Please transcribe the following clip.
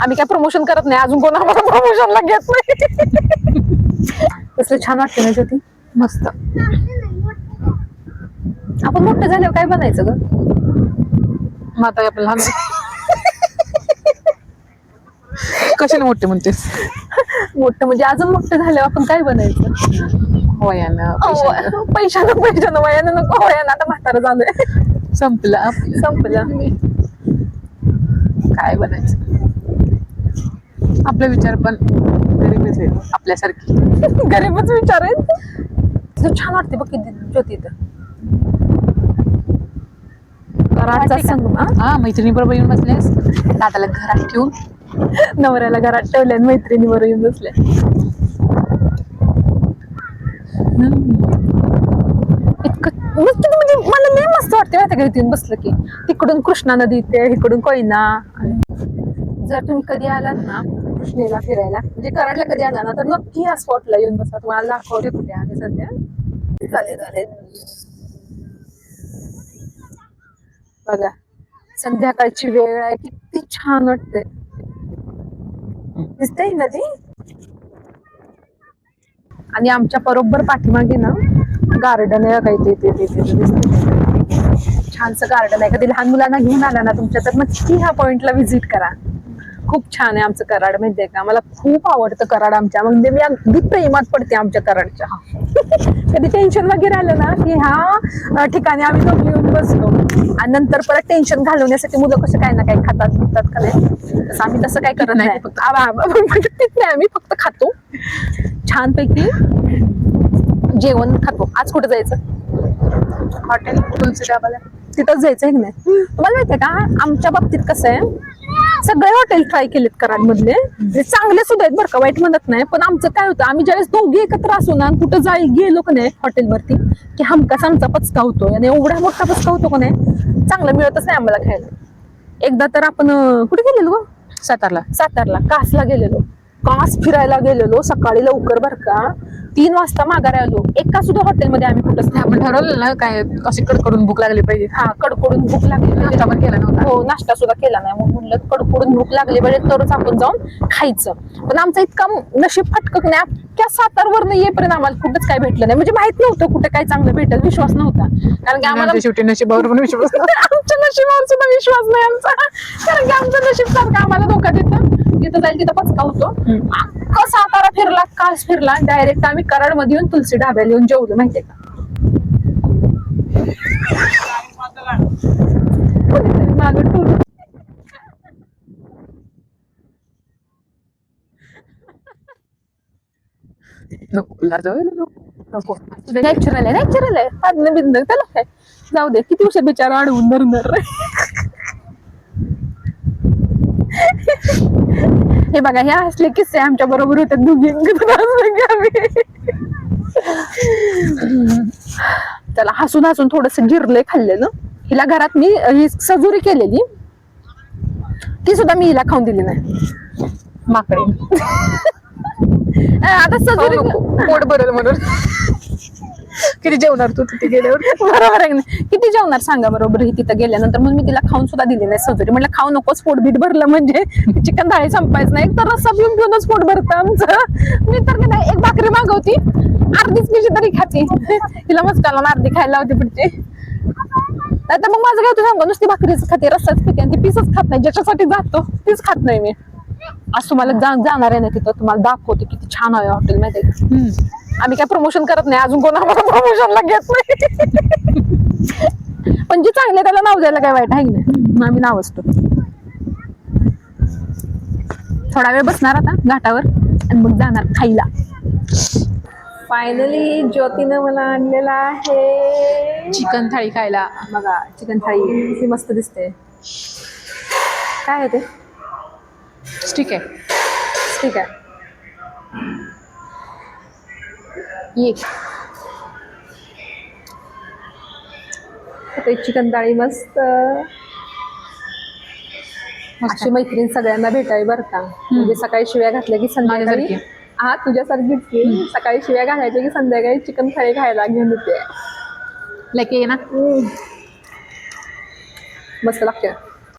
आम्ही काय प्रमोशन करत नाही, अजून कोण आम्हाला प्रमोशनला घेत नाही. कसलं छान वाटतं ना ज्योती, मस्त. आपण मोठं झाल्यावर काय बनायचं ग? माता आपलं लहान कशाला मोठे म्हणतेस? मोठं म्हणजे अजून मोठं झाल्यावर आपण काय बनायचं? वयानं पैशानं वयानं नको, वयानं आता म्हातारं झालंय. संपला संपलं. काय बनायचं? आपले विचार पण गरीबच आहेत आपल्यासारखी. गरीबच विचार आहेत. छान वाटते बघ किती ज्योती इथं. कराडचा संगम. हा, मैत्रिणी बरोबर येऊन बसल्यास, दादाला घरात ठेवून नवऱ्याला घरात ठेवले, मैत्रिणी बरोबर येऊन बसले. इतकं मस्त म्हणजे मला लय मस्त वाटते माहिती का इथून बसलं की. तिकडून कृष्णा नदी येते, इकडून कोयना. जर तुम्ही कधी आलात ना कृष्णेला फिरायला, म्हणजे कराडला कधी आला ना, तर नक्की या स्पॉटला येऊन बसा. तुम्हाला दाखवते कुठे आहे सध्या. चालेल. बघा संध्याकाळची वेळ आहे, किती छान वाटते. दिसते नदी. आणि आमच्या बरोबर पाठीमागे ना गार्डन आहे काही ते छानसं गार्डन आहे. कधी लहान मुलांना घेऊन आला ना तुमच्या, तर नक्की ह्या पॉइंटला व्हिजिट करा. खूप छान आहे आमचं कराड, माहितीये का? मला खूप आवडतं कराड आमच्या, म्हणजे मी अगदी प्रेमात पडते आमच्या कराडच्या. कधी टेन्शन वगैरे आलं ना की ह्या ठिकाणी आम्ही दोघी येऊन बसतो. आणि नंतर परत टेन्शन घालवण्यासाठी मुलं कसं काय ना काय खातात का नाही, तसं आम्ही तसं काय करत नाही. आम्ही फक्त खातो छानपैकी, जेवण खातो. आज कुठे जायचं? हॉटेल तुलसी ढाबाला. तिथंच जायचं आहे की नाही? तुम्हाला माहितीये का आमच्या बाबतीत कसं आहे, सगळे हॉटेल ट्राय केलेत कराड मधले, चांगले सुद्धा आहेत बरं का, वाईट म्हणत नाही. पण आमचं काय होतं, आम्ही ज्यावेळेस दोघे एकत्र असू ना, कुठं गेलो का नाही हॉटेलवरती, की हमखास आमचा पचका होतो. आणि एवढा मोठा पचका होतो का नाही, चांगलं मिळतच नाही आम्हाला खायला. एकदा तर आपण कुठे गेलेलो गं? सातारला कासला गेलेलो. कास फिरायला गेलेलो सकाळी लवकर बरं का, 3 वाजता माघारी आलो. एका सुद्धा हॉटेलमध्ये आम्ही कुठंच नाही. आपण ठरवलं ना काय कशी कडकडून भूक लागली पाहिजे. हा, कडकडून भूक लागली, नाश्ता पण केला नव्हता. हो, नाश्ता सुद्धा केला नाही. मग म्हणलं कडकडून भूक लागली पाहिजे तरच आपण जाऊन खायचं. पण आमचं इतका नशीब फटकक नाही, अख्ख्या सातारवरनं येईपर्यंत आम्हाला कुठंच काय भेटलं नाही. म्हणजे माहित नव्हतं कुठे काय चांगलं भेटेल, विश्वास नव्हता. कारण की आम्हाला शेवटी नशिबावर पण विश्वास आमच्या नशिबावर सुद्धा विश्वास नाही आमचा. कारण की आमचं नशीब सारखं आम्हाला धोका देतं. जिथं जाईल तिथं पचका होतो. अख्खा सातारा फिरला, कास फिरला, डायरेक्ट आम्ही कराड मध्ये येऊन तुलसी ढाब्याला येऊन जेवलो, माहितीये का? नको. नॅचरल आहे आदन बिंद त्याला काय जाऊ दे. किती वर्ष बिचारा अडवून धरणार. हे बघा, हे असले किस्से आमच्या बरोबर होते दोघी. त्याला हसून हसून थोडस जिरलंय खाल्लेलं. हिला घरात मी ही सजुरी केलेली, ती सुद्धा मी हिला खाऊन दिली नाही. माकडे आता सजुरी पोट भरेल म्हणून. किती जेवणार तू तिथे गेल्यावर? बरोबर आहे ना, किती जेवणार सांगा बरोबर. ही तिथं गेल्यानंतर मग मी तिला खाऊन सुद्धा दिली नाही सजुरी. म्हटलं खाऊ नकोस, पोट बीट भरलं म्हणजे चिकन थाळी संपायचं नाही, तर रस्सा पिऊन पिऊनच पोट भरतं आमचं. मी तर नाही, एक भाकरी मागवती, अर्धीच पिशी तरी खाती. तिला मस्काला अर्धी खायला होती पुढची. नाही तर मग माझं काय होतं सांगा, नुसती भाकरीच खाते, रस्साच खाते, आणि ती पीसच खात नाही. ज्याच्यासाठी जातो तीच खात नाही मी. आज तुम्हाला जाणार आहे ना तिथं, तुम्हाला दाखवते किती छान आहे हॉटेल, माहिती आहे का? आम्ही काय प्रमोशन करत नाही, अजून कोण आम्हाला प्रमोशनला घेत नाही. पण जे चांगले त्याला नाव द्यायला काय वाईट आहे की नाही? आम्ही नाव असतो. थोडा वेळ बसणार आता घाटावर आणि मग जाणार खायला. फायनली ज्योतीनं मला आणलेला आहे चिकन थाळी खायला. बघा, चिकन थाळी किती मस्त दिसते. काय आहे ते? ठीक आहे. ठीक आहे. ये चिकन थाळी मस्त. अशी मैत्रीण सगळ्यांना भेटावी बरं का. म्हणजे सकाळी शिव्या घातल्या की संध्याकाळी, हा तुझ्यासारखीच, सकाळी शिव्या घालायच्या की संध्याकाळी चिकन थाळी खायला घेऊन येते. लाईक ये ना, मस्त लागते.